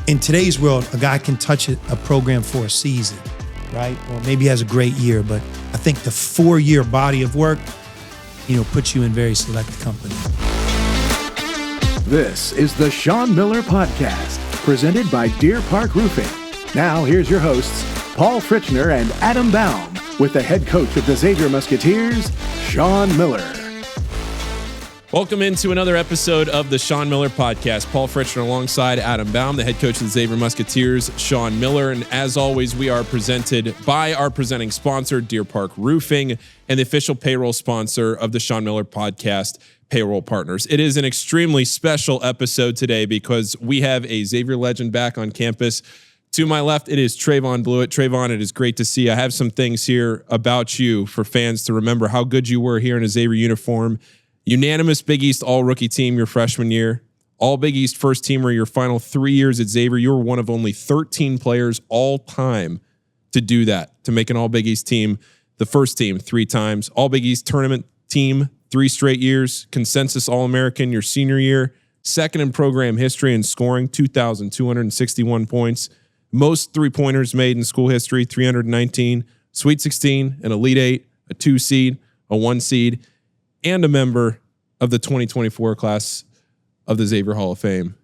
in today's world, a guy can touch a program for a season, right? Or maybe he has a great year, but I think the 4-year body of work, puts you in very select company. This is the Sean Miller Podcast, presented by Deer Park Roofing. Now, here's your hosts, Paul Fritschner and Adam Baum, with the head coach of the Xavier Musketeers, Sean Miller. Welcome into another episode of the Sean Miller Podcast. Paul Fritschner alongside Adam Baum, the head coach of the Xavier Musketeers, Sean Miller. And as always, we are presented by our presenting sponsor, Deer Park Roofing, and the official payroll sponsor of the Sean Miller Podcast, Payroll Partners. It is an extremely special episode today because we have a Xavier legend back on campus. To my left, it is Trevon Bluiett. Trevon, it is great to see you. I have some things here about you for fans to remember how good you were here in a Xavier uniform. Unanimous Big East All-Rookie team your freshman year. All Big East first teamer your final 3 years at Xavier. You were one of only 13 players all time to do that, to make an All Big East team, the first team 3 times. All Big East tournament team 3 straight years. Consensus All-American your senior year. Second in program history in scoring, 2,261 points. Most three-pointers made in school history, 319. Sweet 16, an Elite 8, a 2 seed, a 1 seed, and a member of the 2024 class of the Xavier Hall of Fame.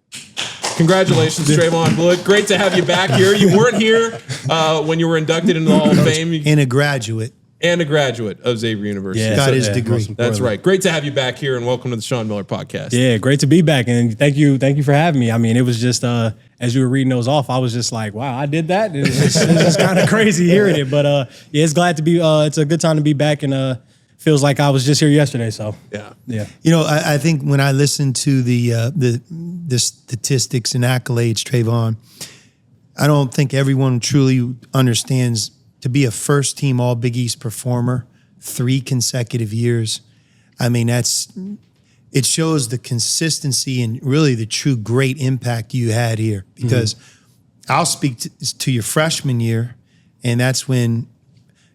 Congratulations, Trevon Bluiett. Great to have you back here. You weren't here when you were inducted into the Hall of Fame. And a graduate. And a graduate of Xavier University. Yeah, got his degree. That's right. Great to have you back here, and welcome to the Sean Miller Podcast. Yeah, great to be back, and thank you for having me. I mean, it was just as you were reading those off, I was just like, wow, I did that. It's just kind of crazy hearing it, but yeah, it's glad to be. It's a good time to be back, and feels like I was just here yesterday. So yeah. I think when I listen to the statistics and accolades, Trevon, I don't think everyone truly understands. To be a first-team All-Big East performer 3 consecutive years, I mean, it shows the consistency and really the true great impact you had here. Because I'll speak to your freshman year, and that's when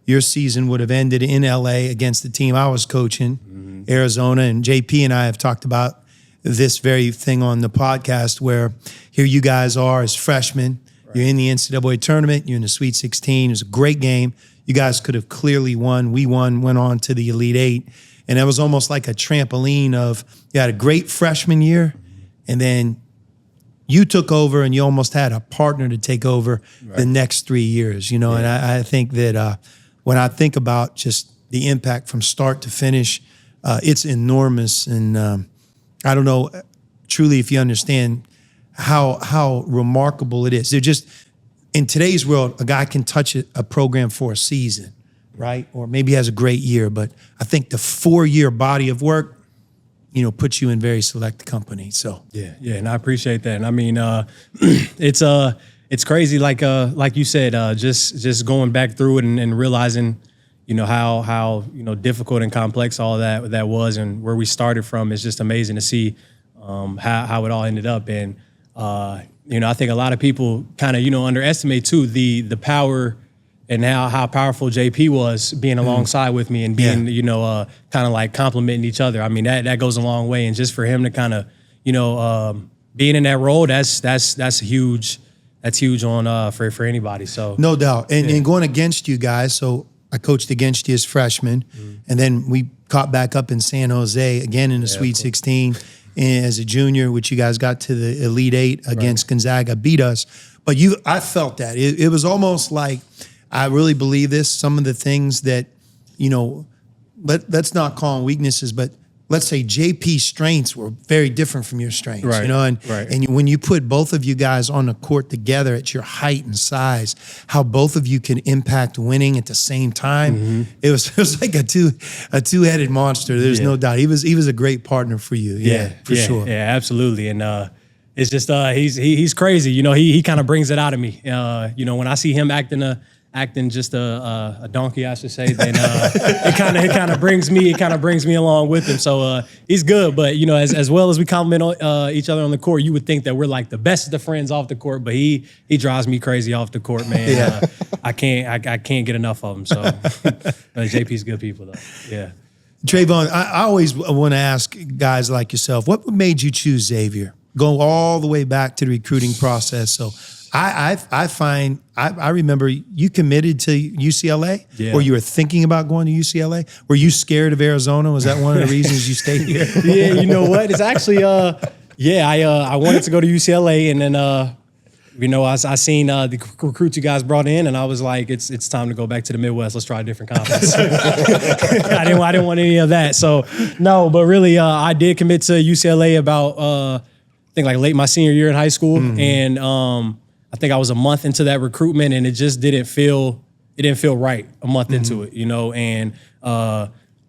your season would have ended in L.A. against the team I was coaching, Arizona. And JP and I have talked about this very thing on the podcast where here you guys are as freshmen. You're in the NCAA tournament. You're in the Sweet 16. It was a great game. You guys could have clearly won. We won, went on to the Elite 8. And that was almost like a trampoline of you had a great freshman year, and then you took over and you almost had a partner to take over the next 3 years. And I think that when I think about just the impact from start to finish, it's enormous. And I don't know truly if you understand how remarkable it is. They're just, in today's world, a guy can touch a program for a season, right? Or maybe he has a great year, but I think the 4-year body of work, puts you in very select company. So yeah, and I appreciate that. And I mean, it's crazy, like you said, just going back through it and realizing, how difficult and complex all that was, and where we started from. It's just amazing to see how it all ended up. And I think a lot of people kind of, underestimate too the power and how powerful JP was being alongside with me and being, kind of like complimenting each other. I mean, that goes a long way. And just for him to kind of, being in that role, that's huge. That's huge on for anybody. So no doubt. And going against you guys. So I coached against you as freshmen, and then we caught back up in San Jose again in the Sweet 16. As a junior, which you guys got to the Elite 8 against Gonzaga, beat us. But I felt that. It was almost like, I really believe this, some of the things that, let's not call them weaknesses, but let's say JP's strengths were very different from your strengths, and when you put both of you guys on the court together at your height and size, how both of you can impact winning at the same time, it was like a two-headed monster. There's no doubt. He was a great partner for you. For sure. Yeah, absolutely. And it's just he's crazy. He kind of brings it out of me. When I see him acting just a donkey, I should say, then it kind of brings me along with him. So he's good, but as well as we compliment each other on the court, you would think that we're like the best of the friends off the court, but he drives me crazy off the court, man. I can't get enough of him. So JP's good people though. Yeah. Trevon, I always want to ask guys like yourself, what made you choose Xavier? go all the way back to the recruiting process. So I remember you committed to UCLA, or you were thinking about going to UCLA. Were you scared of Arizona? Was that one of the reasons you stayed here? Yeah, you know what? It's actually, I wanted to go to UCLA, and then, I seen the recruits you guys brought in, and I was like, it's time to go back to the Midwest. Let's try a different conference. I didn't want any of that. So no, but really, I did commit to UCLA about I think like late my senior year in high school, and I think I was a month into that recruitment, and it just didn't feel right a month into it, and.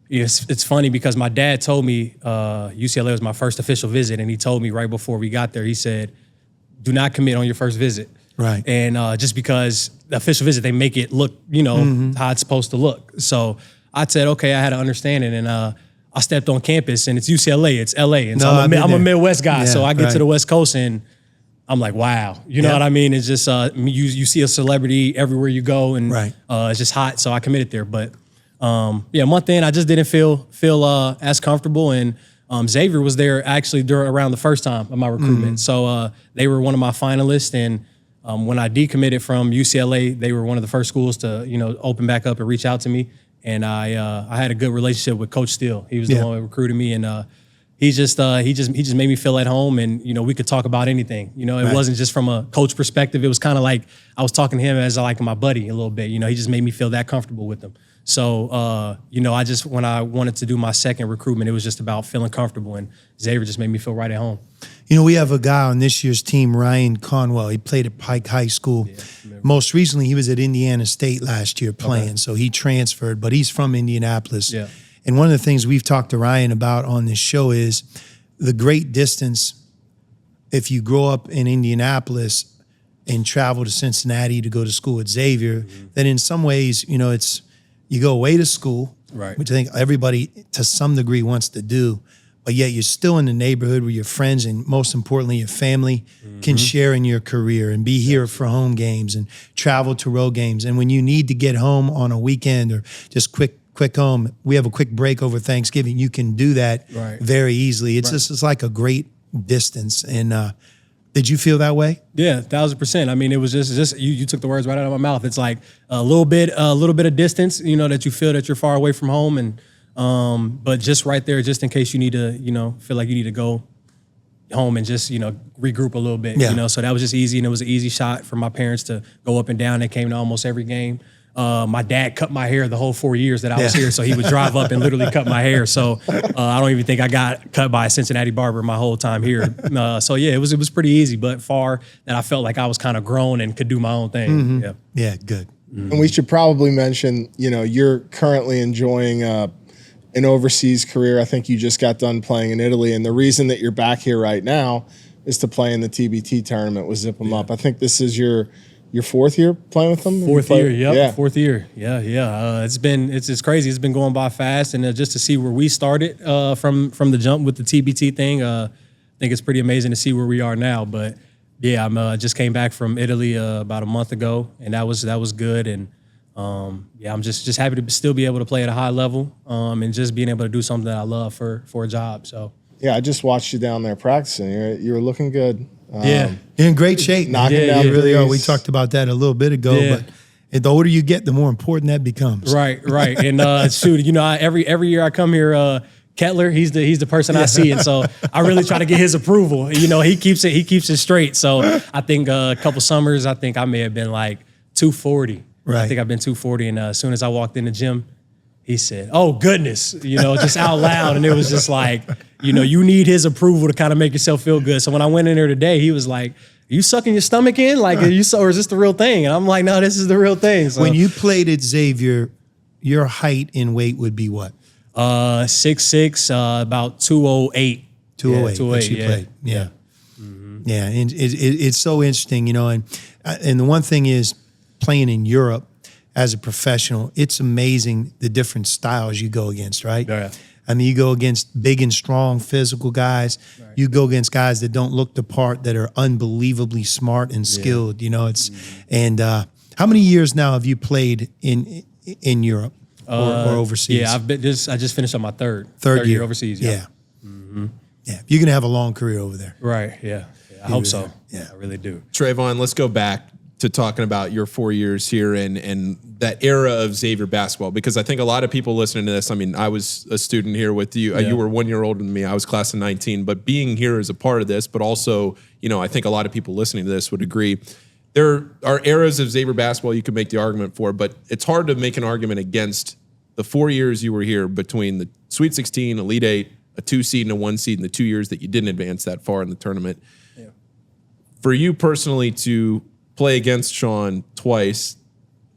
It's funny because my dad told me UCLA was my first official visit, and he told me right before we got there, he said, do not commit on your first visit. Right. And just because the official visit, they make it look, how it's supposed to look. So I said, okay, I had an understanding, and I stepped on campus, and it's UCLA, it's LA. And so I'm a Midwest guy, so I get to the West Coast, and I'm like, wow. You know what I mean? It's just, you see a celebrity everywhere you go, and it's just hot, so I committed there. But a month in, I just didn't feel as comfortable, and Xavier was there actually around the first time of my recruitment. So they were one of my finalists, and when I decommitted from UCLA, they were one of the first schools to open back up and reach out to me. And I had a good relationship with Coach Steele. He was the one who recruited me, and he just made me feel at home, and we could talk about anything. It wasn't just from a coach perspective. It was kind of like I was talking to him as like my buddy a little bit. He just made me feel that comfortable with him. So, when I wanted to do my second recruitment, it was just about feeling comfortable, and Xavier just made me feel right at home. We have a guy on this year's team, Ryan Conwell. He played at Pike High School. Most recently, he was at Indiana State last year playing, so he transferred, but he's from Indianapolis. Yeah. And one of the things we've talked to Ryan about on this show is the great distance. If you grow up in Indianapolis and travel to Cincinnati to go to school at Xavier, then in some ways, it's you go away to school, which I think everybody to some degree wants to do, but yet you're still in the neighborhood where your friends and most importantly your family can share in your career and be here for home games and travel to road games. And when you need to get home on a weekend or just quick home, we have a quick break over Thanksgiving, you can do that very easily. It's like a great distance. And did you feel that way? Yeah, 1,000%. I mean, it was just you took the words right out of my mouth. It's like a little bit of distance, that you feel that you're far away from home, and but just right there, just in case you need to, feel like you need to go home and just, regroup a little bit, So that was just easy, and it was an easy shot for my parents to go up and down. They came to almost every game. My dad cut my hair the whole 4 years that I was here, so he would drive up and literally cut my hair. So I don't even think I got cut by a Cincinnati barber my whole time here. It was pretty easy, but far that I felt like I was kind of grown and could do my own thing. Yeah, good. And we should probably mention, you're currently enjoying an overseas career. I think you just got done playing in Italy, and the reason that you're back here right now is to play in the TBT tournament with Zip 'em Up. I think this is your fourth year playing with them? Fourth year. Yeah. It's crazy. It's been going by fast, and just to see where we started from the jump with the TBT thing, I think it's pretty amazing to see where we are now. But yeah, I'm just came back from Italy about a month ago, and that was good. And I'm just happy to still be able to play at a high level, and just being able to do something that I love for a job. So yeah, I just watched you down there practicing. You're looking good. You're in great shape. Knocking down you really threes. are. We talked about that a little bit ago, but the older you get, the more important that becomes. Right. And shoot, every year I come here, Kettler, he's the person I see, and so I really try to get his approval. He keeps it straight. So I think a couple summers, I think I may have been like 240. Right. I think I've been 240, and as soon as I walked in the gym, he said, "Oh goodness," just out loud, and it was just like, you need his approval to kind of make yourself feel good. So when I went in there today, he was like, "Are you sucking your stomach in? Like, or is this the real thing?" And I'm like, "No, this is the real thing." So, when you played at Xavier, your height and weight would be what? 6'6", about 208. 208. You played. Yeah. Yeah, and it's so interesting, and the one thing is playing in Europe as a professional, it's amazing the different styles you go against, right? Yeah. I mean, you go against big and strong physical guys. Right. You go against guys that don't look the part, that are unbelievably smart and skilled. And how many years now have you played in Europe or overseas? Yeah, I just finished on my third year overseas. Yeah. Yeah, you're going to have a long career over there. Right. Yeah. I hope so. Yeah, I really do. Trevon, let's go back to talking about your 4 years here and that era of Xavier basketball, because I think a lot of people listening to this, I mean, I was a student here with you. You were 1 year older than me. I was class of 19, but being here as a part of this, but also, I think a lot of people listening to this would agree. There are eras of Xavier basketball you could make the argument for, but it's hard to make an argument against the 4 years you were here between the Sweet 16, Elite 8, a 2 seed and a 1 seed in the 2 years that you didn't advance that far in the tournament. Yeah. For you personally to play against Sean twice,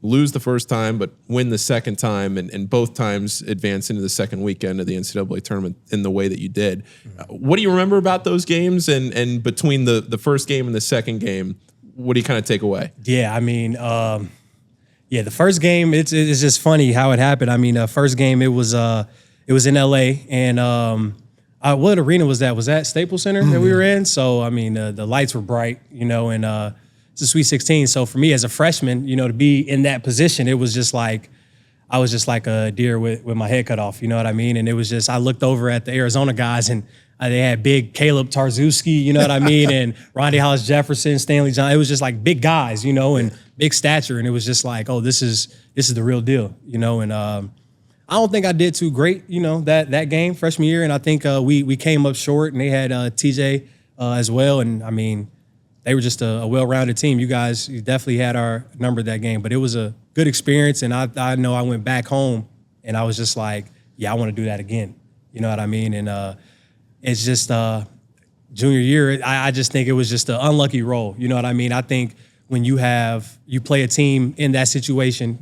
lose the first time, but win the second time, and both times advance into the second weekend of the NCAA tournament in the way that you did. What do you remember about those games? And between the first game and the second game, what do you kind of take away? Yeah, I mean, the first game, it's just funny how it happened. I mean, first game, it was in LA, and what arena was that? Was that Staples Center that we were in? So, I mean, the lights were bright, and it's a Sweet 16. So for me as a freshman, to be in that position, it was just like, I was just like a deer with my head cut off, you know what I mean? And it was just, I looked over at the Arizona guys, and they had big Caleb Tarzewski, you know what I mean? And Rondae Hollis Jefferson, Stanley John. It was just like big guys, and big stature. And it was just like, oh, this is the real deal, and I don't think I did too great, that game freshman year. And I think we came up short, and they had TJ as well. And I mean, they were just a well-rounded team. You definitely had our number that game, but it was a good experience. And I know I went back home, and I was just like, yeah, I want to do that again. You know what I mean? And it's just junior year, I just think it was just an unlucky role. You know what I mean? I think when you play a team in that situation,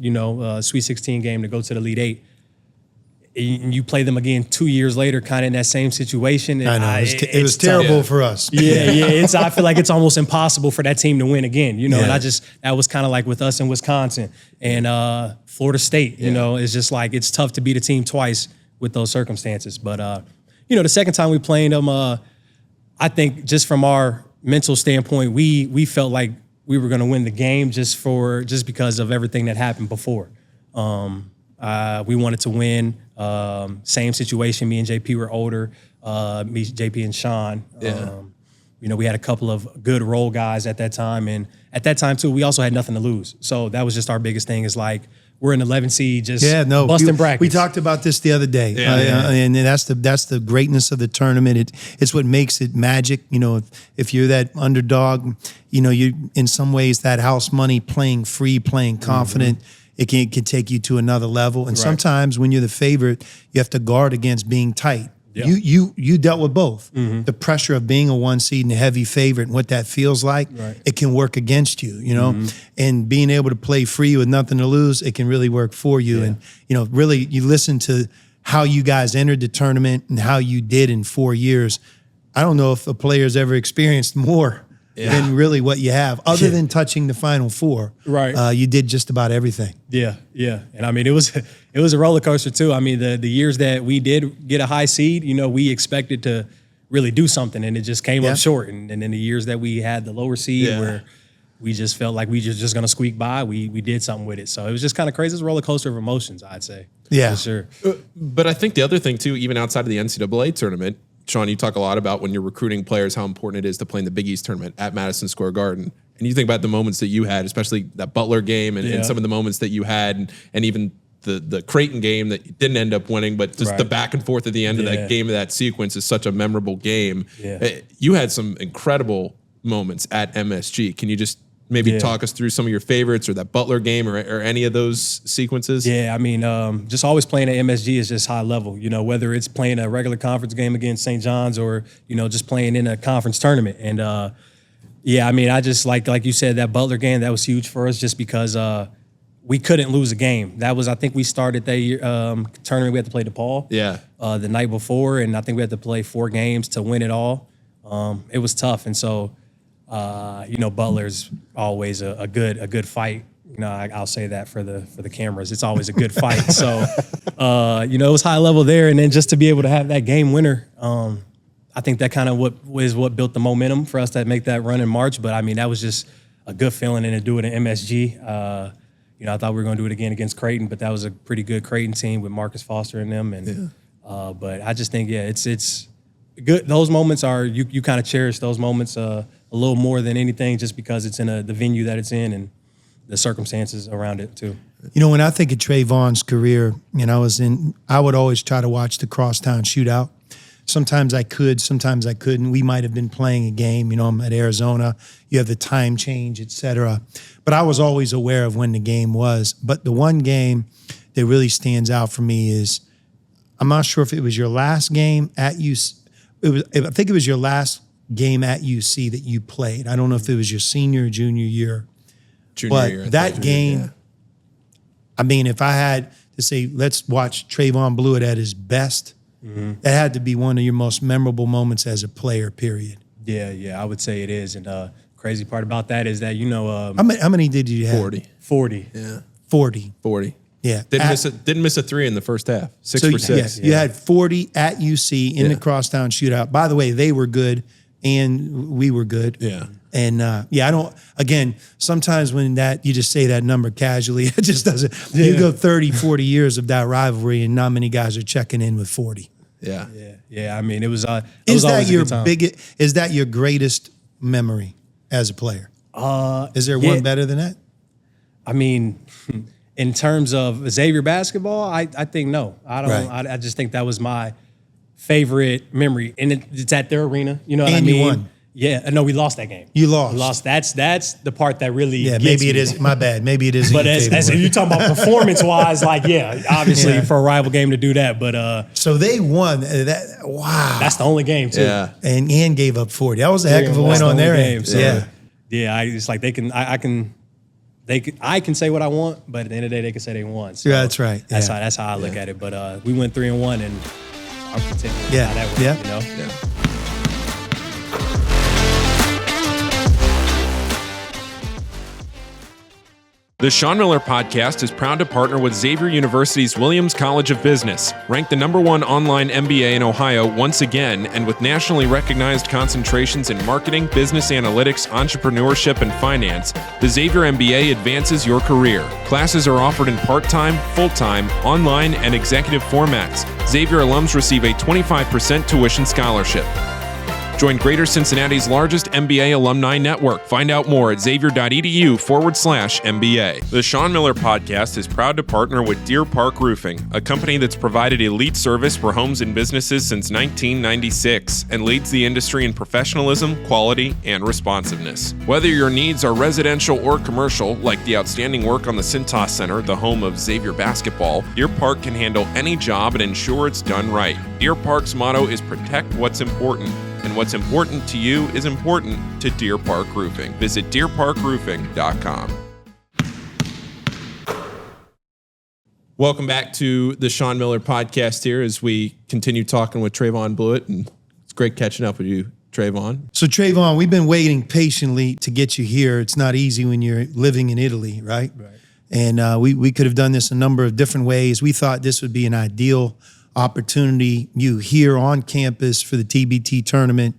Sweet 16 game to go to the Elite 8, and you play them again 2 years later, kind of in that same situation. I know it was terrible for us. Yeah. I feel like it's almost impossible for that team to win again. And that was kind of like with us in Wisconsin and Florida State. It's just like it's tough to beat a team twice with those circumstances. But the second time we played them, I think just from our mental standpoint, we felt like we were going to win the game just because of everything that happened before. We wanted to win. Same situation. Me and JP were older. Me, JP, and Sean. We had a couple of good role guys at that time, and at that time too, we also had nothing to lose. So that was just our biggest thing. Is like we're an 11 seed, busting brackets. We talked about this the other day, and that's the greatness of the tournament. It's what makes it magic. If you're that underdog, you in some ways that house money, playing free, playing confident. It can take you to another level. And sometimes when you're the favorite, you have to guard against being tight. Yeah. You dealt with both. The pressure of being a 1 seed and a heavy favorite and what that feels like, it can work against you, and being able to play free with nothing to lose, it can really work for you. Yeah. And, really you listen to how you guys entered the tournament and how you did in 4 years. I don't know if a player's ever experienced more than really what you have, other than touching the Final Four. Right. You did just about everything. Yeah. And I mean, it was a roller coaster too. I mean, the years that we did get a high seed, we expected to really do something, and it just came up short. And then the years that we had the lower seed where we just felt like we just going to squeak by, we did something with it. So it was just kind of crazy. It's a roller coaster of emotions, I'd say. Yeah. For sure. But I think the other thing too, even outside of the NCAA tournament, Sean, you talk a lot about when you're recruiting players, how important it is to play in the Big East tournament at Madison Square Garden. And you think about the moments that you had, especially that Butler game and some of the moments that you had, and even the Creighton game that you didn't end up winning, but just the back and forth at the end of that game, of that sequence is such a memorable game. Yeah. You had some incredible moments at MSG. Can you just maybe talk us through some of your favorites, or that Butler game, or any of those sequences? Yeah, I mean, just always playing at MSG is just high level. Whether it's playing a regular conference game against St. John's, or just playing in a conference tournament. And I mean, I just like you said, that Butler game, that was huge for us, just because we couldn't lose a game. That was, I think we started that tournament. We had to play DePaul. The night before, and I think we had to play 4 games to win it all. It was tough, and so. Butler's always a good fight. I'll say that for the cameras. It's always a good fight. So, it was high level there, and then just to be able to have that game winner, I think that kind of what built the momentum for us to make that run in March. But I mean, that was just a good feeling, and to do it in MSG. I thought we were going to do it again against Creighton, but that was a pretty good Creighton team with Marcus Foster in them. And but I just think, it's good. Those moments are you kind of cherish those moments a little more than anything, just because it's in the venue that it's in and the circumstances around it too. You know, when I think of Trevon's career, I would always try to watch the crosstown shootout. Sometimes I could, sometimes I couldn't. We might have been playing a game, I'm at Arizona, you have the time change, et cetera. But I was always aware of when the game was. But the one game that really stands out for me is, I'm not sure if it was your last game at UC. I think it was your last game at UC that you played. I don't know if it was your senior or junior year. Junior year. That game, I mean, if I had to say, let's watch Trevon Bluiett at his best, that had to be one of your most memorable moments as a player, period. Yeah, I would say it is. And crazy part about that is that, How many did you have? 40. Yeah. 40. 40. Yeah. Didn't miss a three in the first half. 6 for 6. Yes, you had 40 at UC in the crosstown shootout. By the way, they were good and we were good. Yeah. And sometimes when you just say that number casually, it just doesn't. You go 30, 40 years of that rivalry and not many guys are checking in with 40. Yeah. Yeah. I mean, it was always is that your greatest memory as a player? Is there one better than that? I mean, in terms of Xavier basketball, I think no. I don't. Right. I just think that was my favorite memory, and it's at their arena. You know what I And mean? you won. Yeah. No, we lost that game. You lost. We lost. That's the part that really. Yeah, gets maybe it me. is. My bad. Maybe it is. But as if you're talking about performance-wise, obviously for a rival game to do that. But so they won. Wow. That's the only game too. Yeah. And Ian gave up 40. That was a heck of a win That's on the their only end. game, so, yeah. It's like I can say what I want, but at the end of the day, they can say they won. So Yeah, that's right. That's Yeah. how I look at it. But we went 3-1, and I'm content with Yeah. how that went. Yeah. You know? Yeah. The Sean Miller Podcast is proud to partner with Xavier University's Williams College of Business, ranked the #1 online MBA in Ohio once again, and with nationally recognized concentrations in marketing, business analytics, entrepreneurship, and finance. The Xavier MBA advances your career. Classes are offered in part-time, full-time, online, and executive formats. Xavier alums receive a 25% tuition scholarship. Join Greater Cincinnati's largest MBA alumni network. Find out more at xavier.edu/MBA. The Sean Miller Podcast is proud to partner with Deer Park Roofing, a company that's provided elite service for homes and businesses since 1996 and leads the industry in professionalism, quality, and responsiveness. Whether your needs are residential or commercial, like the outstanding work on the Cintas Center, the home of Xavier basketball, Deer Park can handle any job and ensure it's done right. Deer Park's motto is protect what's important. And what's important to you is important to Deer Park Roofing. Visit deerparkroofing.com. Welcome back to the Sean Miller Podcast here as we continue talking with Trevon Bluiett. And it's great catching up with you, Trevon. So Trevon, we've been waiting patiently to get you here. It's not easy when you're living in Italy, right? Right. And we could have done this a number of different ways. We thought this would be an ideal opportunity, you here on campus for the TBT tournament,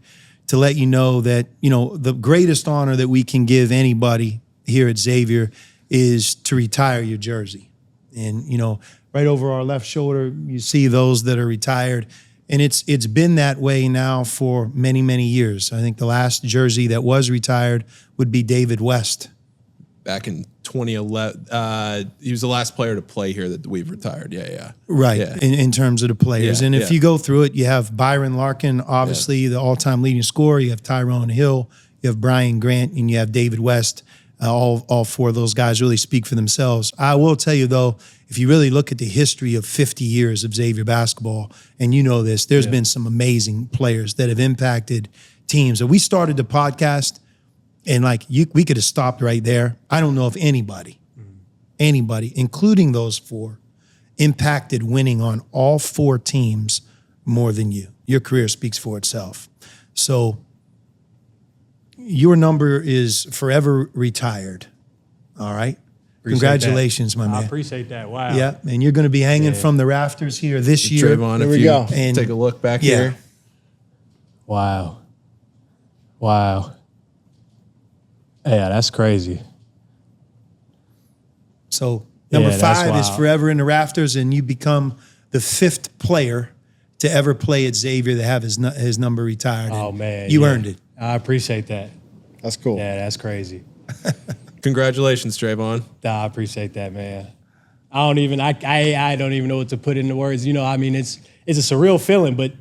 to let you know that, the greatest honor that we can give anybody here at Xavier is to retire your jersey. And, right over our left shoulder, you see those that are retired. And it's been that way now for many, many years. I think the last jersey that was retired would be David West. Back in 2011, he was the last player to play here that we've retired. Yeah. Right, yeah. In terms of the players. Yeah, and if you go through it, you have Byron Larkin, obviously the all-time leading scorer. You have Tyrone Hill, you have Brian Grant, and you have David West. All four of those guys really speak for themselves. I will tell you, though, if you really look at the history of 50 years of Xavier basketball, and you know this, there's been some amazing players that have impacted teams. And we started the podcast, and we could have stopped right there. I don't know if anybody, including those four, impacted winning on all four teams more than you. Your career speaks for itself. So your number is forever retired. All right? Congratulations, my man. I appreciate that. Wow. Yeah, and you're going to be hanging from the rafters here this year. Trevon, There if we you go. And- take a look back Yeah. here. Wow. Yeah, that's crazy. So number Yeah, that's 5 is wild. forever in the rafters, and you become the 5th player to ever play at Xavier to have his number retired. Oh, man. You earned it. I appreciate that. That's cool. Yeah, that's crazy. Congratulations, Trevon. I appreciate that, man. I don't even know what to put into words. You know, I mean, it's a surreal feeling, but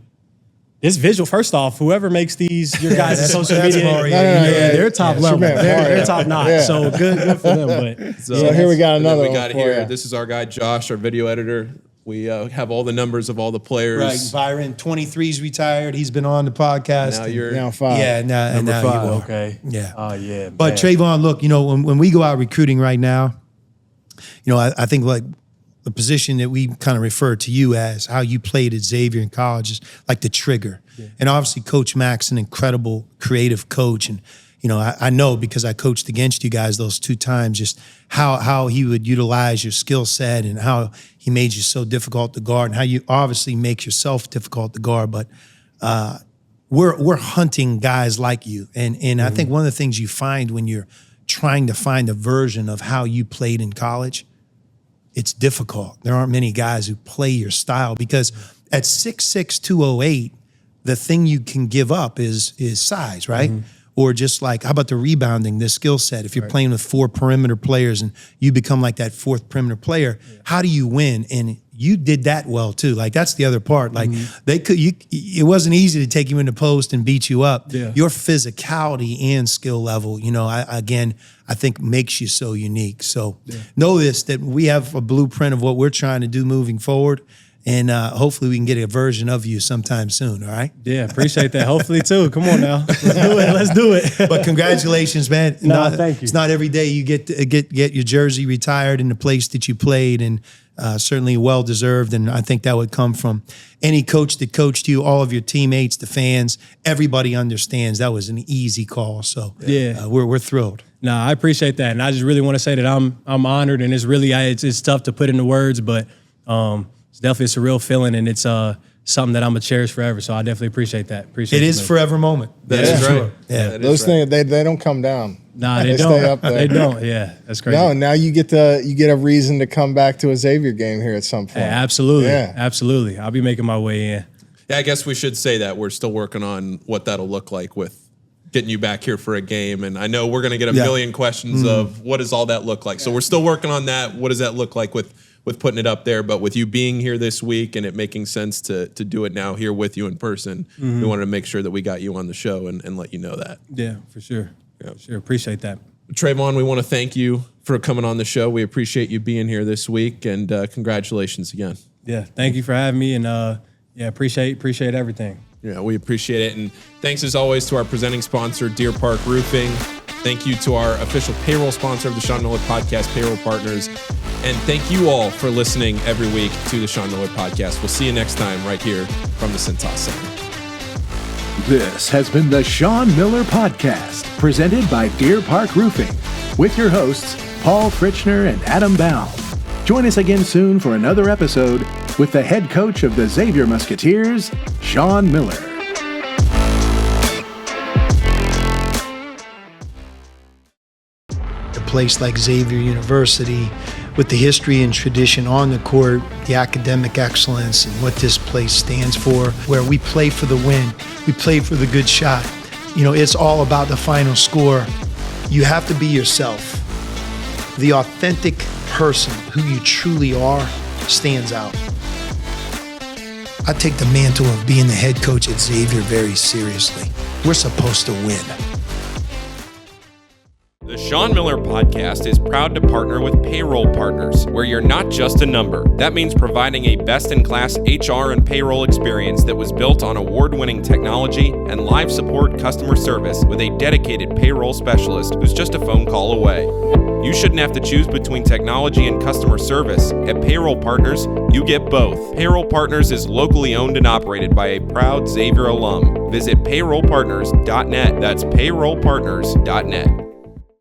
this visual, first off, whoever makes these, your guys' social media, they're top level. They're top notch. Yeah. So good for them. But so here we got another one. We got here. This is our guy Josh, our video editor. We have all the numbers of all the players. Right, Byron, 23's retired. He's been on the podcast. Now you're now 5. Yeah, number now 5. you will. Okay. Yeah. Oh yeah. But Trevon, look, you know, when we go out recruiting right now, you know, I think like the position that we kind of refer to you as, how you played at Xavier in college, is like the trigger. Yeah. And obviously Coach Mack's an incredible creative coach. And, you know, I know because I coached against you guys those 2 times, just how he would utilize your skill set and how he made you so difficult to guard and how you obviously make yourself difficult to guard. But we're hunting guys like you. And I think one of the things you find when you're trying to find a version of how you played in college, it's difficult. There aren't many guys who play your style because at 6'6", 208, the thing you can give up is size, right? Mm-hmm. Or just like, how about the rebounding, the skill set? If you're playing with 4 perimeter players and you become like that 4th perimeter player, how do you win? And you did that well too. Like that's the other part. Like it wasn't easy to take you in the post and beat you up. Yeah. Your physicality and skill level, you know, I think makes you so unique. So know this, that we have a blueprint of what we're trying to do moving forward. And hopefully we can get a version of you sometime soon, all right? Yeah, appreciate that. Hopefully too. Come on now. Let's do it. But congratulations, man. Thank you. It's not every day you get to get your jersey retired in the place that you played, and certainly well-deserved. And I think that would come from any coach that coached you, all of your teammates, the fans. Everybody understands that was an easy call. So we're thrilled. No, I appreciate that. And I just really want to say that I'm honored, and it's really it's tough to put into words, but it's definitely a surreal feeling, and it's something that I'm gonna cherish forever. So I definitely appreciate that. It is forever moment. That is right. Sure. Yeah, those things they don't come down. Nah, they don't. Stay up there. They don't. Yeah, that's crazy. No, now you get a reason to come back to a Xavier game here at some point. Yeah, absolutely. Yeah, absolutely. I'll be making my way in. Yeah, I guess we should say that we're still working on what that'll look like with getting you back here for a game. And I know we're going to get a million questions of what does all that look like. So we're still working on that. What does that look like with putting it up there? But with you being here this week and it making sense to do it now here with you in person, we wanted to make sure that we got you on the show and let you know that. Yeah, for sure. Yeah, sure. Appreciate that. Trevon, we want to thank you for coming on the show. We appreciate you being here this week, and congratulations again. Yeah, thank you for having me, and appreciate everything. Yeah, we appreciate it. And thanks as always to our presenting sponsor, Deer Park Roofing. Thank you to our official payroll sponsor of the Sean Miller Podcast, Payroll Partners. And thank you all for listening every week to the Sean Miller Podcast. We'll see you next time right here from the Cintas Center. This has been the Sean Miller Podcast, presented by Deer Park Roofing, with your hosts, Paul Fritschner and Adam Baum. Join us again soon for another episode with the head coach of the Xavier Musketeers, Sean Miller. A place like Xavier University, with the history and tradition on the court, the academic excellence, and what this place stands for, where we play for the win, we play for the good shot. You know, it's all about the final score. You have to be yourself. The authentic person who you truly are stands out. I take the mantle of being the head coach at Xavier very seriously. We're supposed to win. The Sean Miller Podcast is proud to partner with Payroll Partners, where you're not just a number. That means providing a best-in-class HR and payroll experience that was built on award-winning technology and live support customer service with a dedicated payroll specialist who's just a phone call away. You shouldn't have to choose between technology and customer service. At Payroll Partners, you get both. Payroll Partners is locally owned and operated by a proud Xavier alum. Visit payrollpartners.net. That's payrollpartners.net.